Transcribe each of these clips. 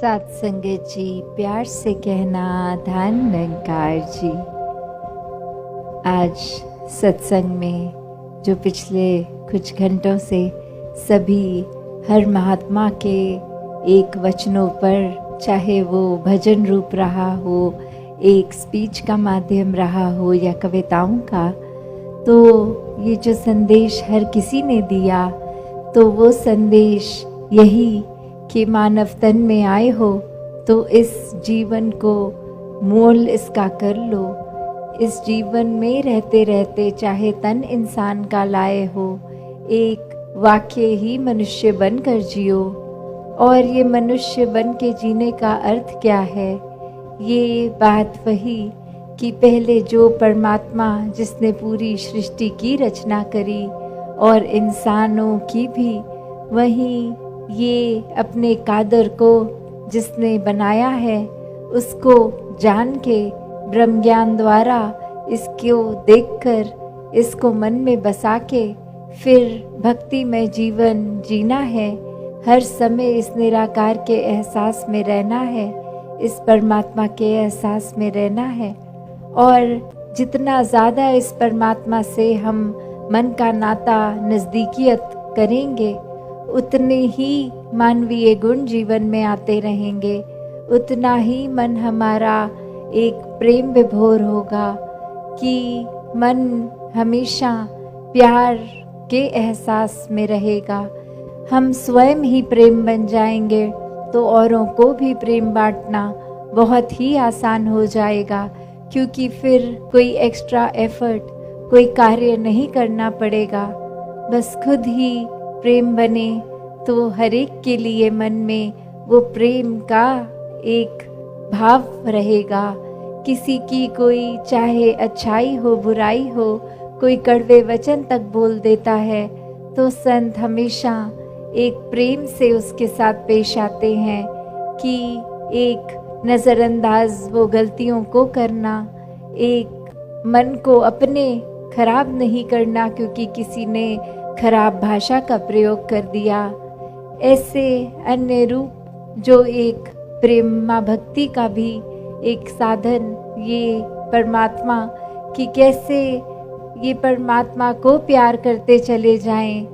साथ संगत जी, प्यार से कहना धन निरंकार जी। आज सत्संग में जो पिछले कुछ घंटों से सभी हर महात्मा के एक वचनों पर, चाहे वो भजन रूप रहा हो, एक स्पीच का माध्यम रहा हो या कविताओं का, तो ये जो संदेश हर किसी ने दिया, तो वो संदेश यही कि मानव तन में आए हो तो इस जीवन को मोल इसका कर लो। इस जीवन में रहते रहते चाहे तन इंसान का लाए हो, एक वाक्य ही मनुष्य बनकर जियो। और ये मनुष्य बन के जीने का अर्थ क्या है? ये बात वही कि पहले जो परमात्मा जिसने पूरी सृष्टि की रचना करी और इंसानों की भी, वहीं ये अपने कादर को जिसने बनाया है उसको जान के ब्रह्म ज्ञान द्वारा इसको देखकर इसको मन में बसा के फिर भक्ति में जीवन जीना है। हर समय इस निराकार के एहसास में रहना है, इस परमात्मा के एहसास में रहना है। और जितना ज़्यादा इस परमात्मा से हम मन का नाता नज़दीकियत करेंगे, उतने ही मानवीय गुण जीवन में आते रहेंगे, उतना ही मन हमारा एक प्रेम विभोर होगा कि मन हमेशा प्यार के एहसास में रहेगा। हम स्वयं ही प्रेम बन जाएंगे तो औरों को भी प्रेम बांटना बहुत ही आसान हो जाएगा, क्योंकि फिर कोई एक्स्ट्रा एफर्ट, कोई कार्य नहीं करना पड़ेगा। बस खुद ही प्रेम बने तो हर एक के लिए मन में वो प्रेम का एक भाव रहेगा। किसी की कोई चाहे अच्छाई हो बुराई हो, कोई कड़वे वचन तक बोल देता है तो संत हमेशा एक प्रेम से उसके साथ पेश आते हैं कि एक नज़रअंदाज वो गलतियों को करना, एक मन को अपने खराब नहीं करना क्योंकि किसी ने खराब भाषा का प्रयोग कर दिया। ऐसे अन्य रूप जो एक प्रेमा भक्ति का भी एक साधन, ये परमात्मा कि कैसे ये परमात्मा को प्यार करते चले जाएं,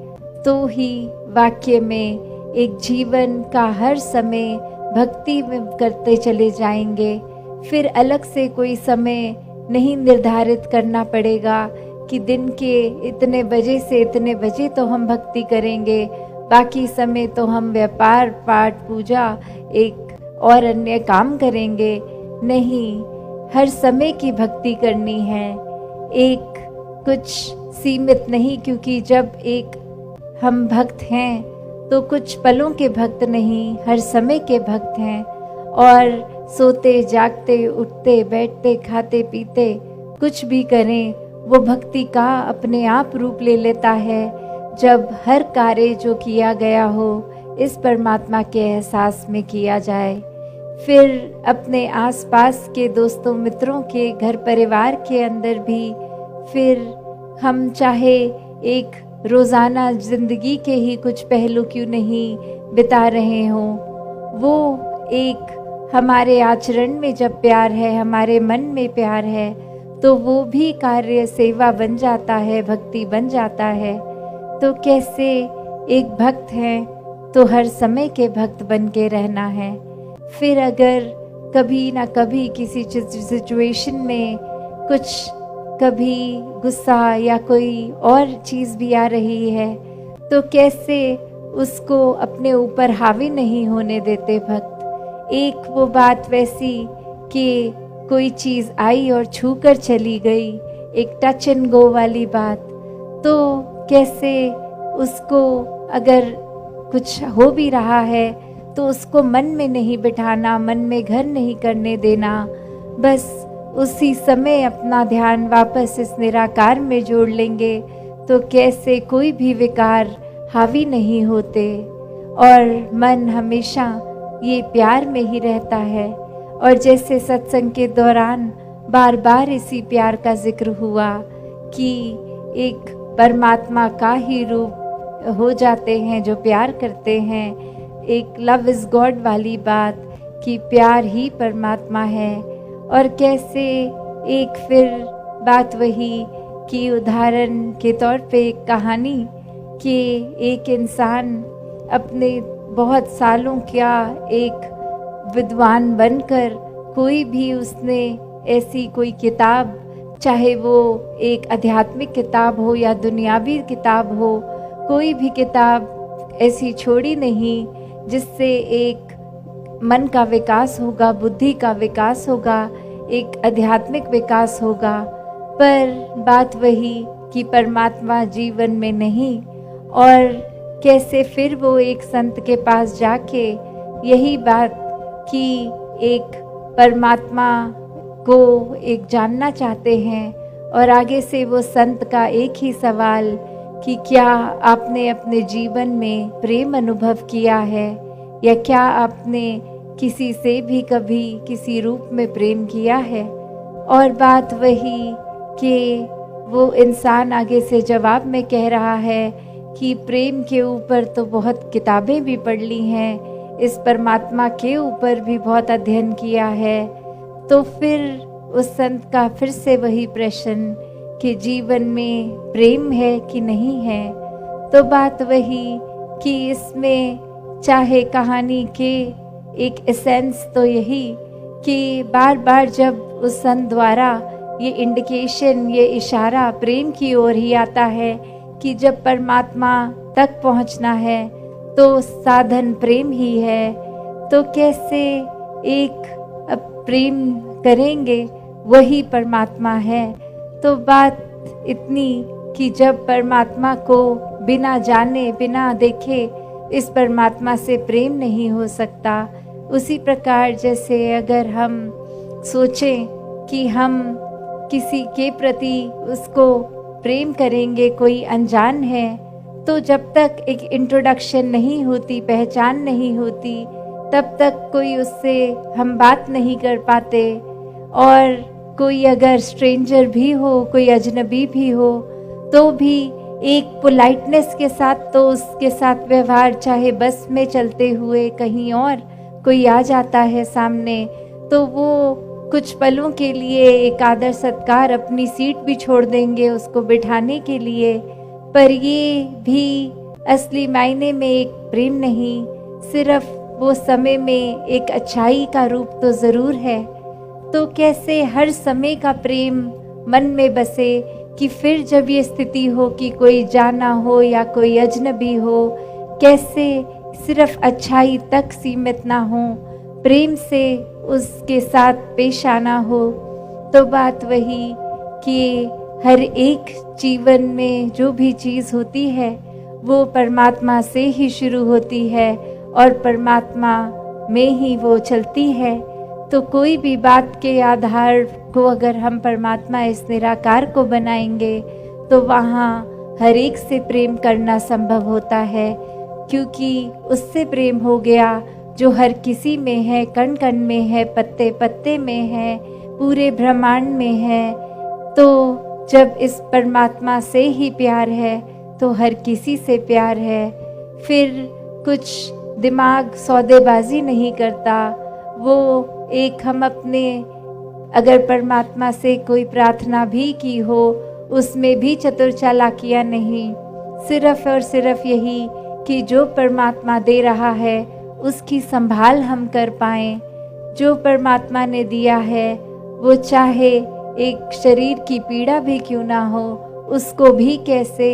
तो ही वाक्य में एक जीवन का हर समय भक्ति में करते चले जाएंगे। फिर अलग से कोई समय नहीं निर्धारित करना पड़ेगा कि दिन के इतने बजे से इतने बजे तो हम भक्ति करेंगे, बाकी समय तो हम व्यापार पाठ पूजा एक और अन्य काम करेंगे। नहीं, हर समय की भक्ति करनी है, एक कुछ सीमित नहीं, क्योंकि जब एक हम भक्त हैं तो कुछ पलों के भक्त नहीं, हर समय के भक्त हैं। और सोते जागते उठते बैठते खाते पीते कुछ भी करें, वो भक्ति का अपने आप रूप ले लेता है जब हर कार्य जो किया गया हो इस परमात्मा के एहसास में किया जाए। फिर अपने आसपास के दोस्तों मित्रों के घर परिवार के अंदर भी फिर हम चाहे एक रोज़ाना ज़िंदगी के ही कुछ पहलू क्यों नहीं बिता रहे हों, वो एक हमारे आचरण में जब प्यार है, हमारे मन में प्यार है, तो वो भी कार्य सेवा बन जाता है, भक्ति बन जाता है। तो कैसे एक भक्त हैं तो हर समय के भक्त बन के रहना है। फिर अगर कभी ना कभी किसी सिचुएशन में कुछ कभी गुस्सा या कोई और चीज़ भी आ रही है, तो कैसे उसको अपने ऊपर हावी नहीं होने देते भक्त। एक वो बात वैसी कि कोई चीज़ आई और छू कर चली गई, एक टच एंड गो वाली बात, तो कैसे उसको अगर कुछ हो भी रहा है तो उसको मन में नहीं बिठाना, मन में घर नहीं करने देना, बस उसी समय अपना ध्यान वापस इस निराकार में जोड़ लेंगे तो कैसे कोई भी विकार हावी नहीं होते और मन हमेशा ये प्यार में ही रहता है। और जैसे सत्संग के दौरान बार बार इसी प्यार का जिक्र हुआ कि एक परमात्मा का ही रूप हो जाते हैं जो प्यार करते हैं, एक लव इज़ गॉड वाली बात कि प्यार ही परमात्मा है। और कैसे एक फिर बात वही कि उदाहरण के तौर पे एक कहानी कि एक इंसान अपने बहुत सालों का एक विद्वान बनकर कोई भी उसने ऐसी कोई किताब, चाहे वो एक आध्यात्मिक किताब हो या दुनियावी किताब हो, कोई भी किताब ऐसी छोड़ी नहीं जिससे एक मन का विकास होगा, बुद्धि का विकास होगा, एक आध्यात्मिक विकास होगा। पर बात वही कि परमात्मा जीवन में नहीं। और कैसे फिर वो एक संत के पास जाके यही बात कि एक परमात्मा को एक जानना चाहते हैं। और आगे से वो संत का एक ही सवाल कि क्या आपने अपने जीवन में प्रेम अनुभव किया है, या क्या आपने किसी से भी कभी किसी रूप में प्रेम किया है। और बात वही कि वो इंसान आगे से जवाब में कह रहा है कि प्रेम के ऊपर तो बहुत किताबें भी पढ़ ली हैं, इस परमात्मा के ऊपर भी बहुत अध्ययन किया है। तो फिर उस संत का फिर से वही प्रश्न कि जीवन में प्रेम है कि नहीं है। तो बात वही कि इसमें चाहे कहानी के एक एसेंस तो यही कि बार बार जब उस संत द्वारा ये इंडिकेशन, ये इशारा प्रेम की ओर ही आता है कि जब परमात्मा तक पहुंचना है तो साधन प्रेम ही है। तो कैसे एक अब प्रेम करेंगे वही परमात्मा है। तो बात इतनी कि जब परमात्मा को बिना जाने बिना देखे इस परमात्मा से प्रेम नहीं हो सकता। उसी प्रकार जैसे अगर हम सोचें कि हम किसी के प्रति उसको प्रेम करेंगे, कोई अनजान है, तो जब तक एक इंट्रोडक्शन नहीं होती, पहचान नहीं होती, तब तक कोई उससे हम बात नहीं कर पाते। और कोई अगर स्ट्रेंजर भी हो, कोई अजनबी भी हो, तो भी एक पोलाइटनेस के साथ तो उसके साथ व्यवहार, चाहे बस में चलते हुए कहीं और कोई आ जाता है सामने, तो वो कुछ पलों के लिए एक आदर सत्कार, अपनी सीट भी छोड़ देंगे उसको बिठाने के लिए। पर ये भी असली मायने में एक प्रेम नहीं, सिर्फ वो समय में एक अच्छाई का रूप तो ज़रूर है। तो कैसे हर समय का प्रेम मन में बसे कि फिर जब ये स्थिति हो कि कोई जाना हो या कोई अजनबी हो, कैसे सिर्फ अच्छाई तक सीमित ना हो, प्रेम से उसके साथ पेश आना हो। तो बात वही कि हर एक जीवन में जो भी चीज़ होती है वो परमात्मा से ही शुरू होती है और परमात्मा में ही वो चलती है। तो कोई भी बात के आधार को अगर हम परमात्मा इस निराकार को बनाएंगे तो वहाँ हर एक से प्रेम करना संभव होता है, क्योंकि उससे प्रेम हो गया जो हर किसी में है, कण कण में है, पत्ते पत्ते में है, पूरे ब्रह्मांड में है। तो जब इस परमात्मा से ही प्यार है तो हर किसी से प्यार है। फिर कुछ दिमाग सौदेबाजी नहीं करता। वो एक हम अपने अगर परमात्मा से कोई प्रार्थना भी की हो उसमें भी चतुर चालाकियाँ नहीं, सिर्फ और सिर्फ यही कि जो परमात्मा दे रहा है उसकी संभाल हम कर पाएँ। जो परमात्मा ने दिया है वो चाहे एक शरीर की पीड़ा भी क्यों ना हो, उसको भी कैसे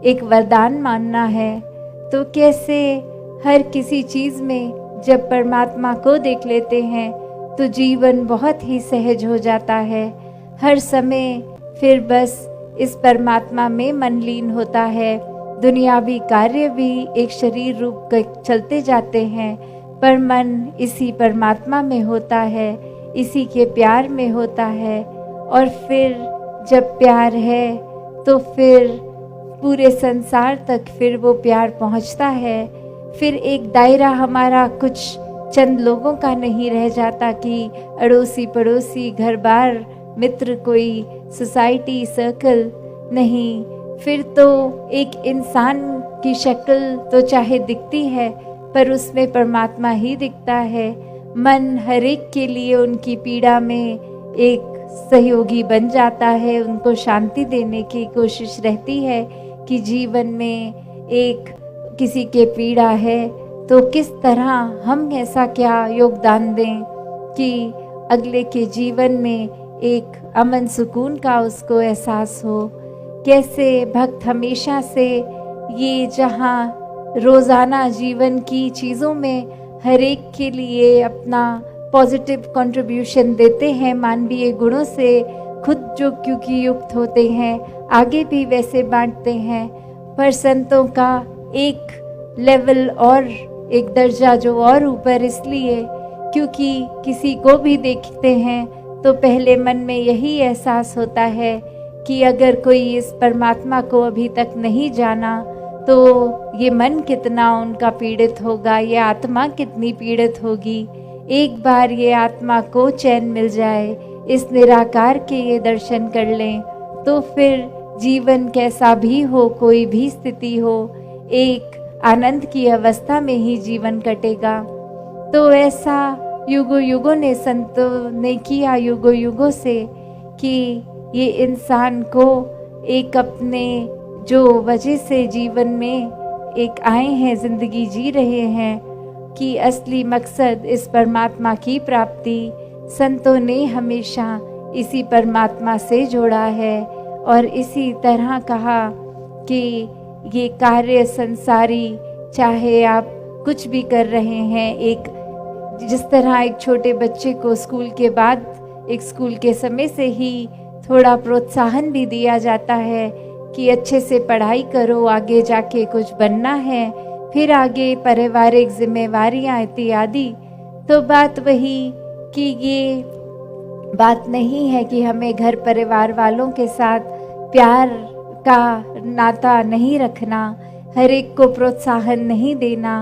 एक वरदान मानना है। तो कैसे हर किसी चीज़ में जब परमात्मा को देख लेते हैं तो जीवन बहुत ही सहज हो जाता है। हर समय फिर बस इस परमात्मा में मन लीन होता है। दुनियावी कार्य भी एक शरीर रूप के चलते जाते हैं, पर मन इसी परमात्मा में होता है, इसी के प्यार में होता है। और फिर जब प्यार है तो फिर पूरे संसार तक फिर वो प्यार पहुंचता है। फिर एक दायरा हमारा कुछ चंद लोगों का नहीं रह जाता कि अड़ोसी पड़ोसी, घर बार, मित्र, कोई सोसाइटी सर्कल नहीं। फिर तो एक इंसान की शक्ल तो चाहे दिखती है पर उसमें परमात्मा ही दिखता है। मन हर एक के लिए उनकी पीड़ा में एक सहयोगी बन जाता है। उनको शांति देने की कोशिश रहती है कि जीवन में एक किसी के पीड़ा है तो किस तरह हम ऐसा क्या योगदान दें कि अगले के जीवन में एक अमन सुकून का उसको एहसास हो। कैसे भक्त हमेशा से ये जहाँ रोज़ाना जीवन की चीज़ों में हर एक के लिए अपना पॉजिटिव कंट्रीब्यूशन देते हैं, मानवीय गुणों से खुद जो क्योंकि युक्त होते हैं आगे भी वैसे बांटते हैं। पर संतों का एक लेवल और एक दर्जा जो और ऊपर इसलिए क्योंकि किसी को भी देखते हैं तो पहले मन में यही एहसास होता है कि अगर कोई इस परमात्मा को अभी तक नहीं जाना तो ये मन कितना उनका पीड़ित होगा, ये आत्मा कितनी पीड़ित होगी। एक बार ये आत्मा को चैन मिल जाए, इस निराकार के ये दर्शन कर लें तो फिर जीवन कैसा भी हो, कोई भी स्थिति हो, एक आनंद की अवस्था में ही जीवन कटेगा। तो ऐसा युगों युगों ने संतों ने किया, युगों युगों से, कि ये इंसान को एक अपने जो वजह से जीवन में एक आए हैं, जिंदगी जी रहे हैं, कि असली मकसद इस परमात्मा की प्राप्ति संतों ने हमेशा इसी परमात्मा से जोड़ा है। और इसी तरह कहा कि ये कार्य संसारी, चाहे आप कुछ भी कर रहे हैं, एक जिस तरह एक छोटे बच्चे को स्कूल के बाद, एक स्कूल के समय से ही थोड़ा प्रोत्साहन भी दिया जाता है कि अच्छे से पढ़ाई करो, आगे जाके कुछ बनना है, फिर आगे पारिवारिक जिम्मेवारियां इत्यादि। तो बात वही कि ये बात नहीं है कि हमें घर परिवार वालों के साथ प्यार का नाता नहीं रखना, हर एक को प्रोत्साहन नहीं देना,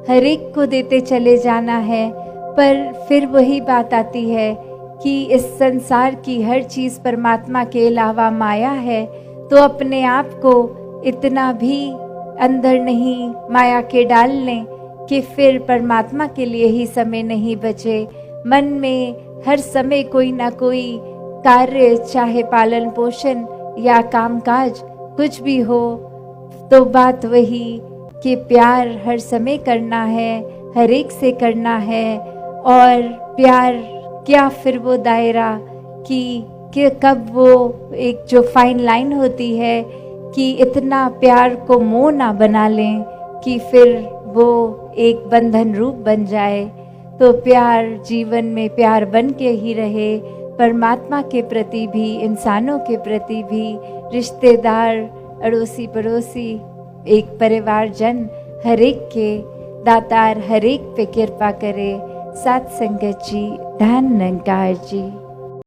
हर एक को देते चले जाना है। पर फिर वही बात आती है कि इस संसार की हर चीज़ परमात्मा के अलावा माया है, तो अपने आप को इतना भी अंदर नहीं माया के डाल लें कि फिर परमात्मा के लिए ही समय नहीं बचे। मन में हर समय कोई ना कोई कार्य, चाहे पालन पोषण या कामकाज कुछ भी हो, तो बात वही कि प्यार हर समय करना है, हर एक से करना है। और प्यार क्या फिर वो दायरा कि कब वो एक जो फाइन लाइन होती है कि इतना प्यार को मोह ना बना लें कि फिर वो एक बंधन रूप बन जाए। तो प्यार जीवन में प्यार बन के ही रहे, परमात्मा के प्रति भी, इंसानों के प्रति भी, रिश्तेदार, अड़ोसी पड़ोसी, एक परिवारजन, हर एक के दातार हर एक पे कृपा करे। सात संगत जी, धन निरंकार जी।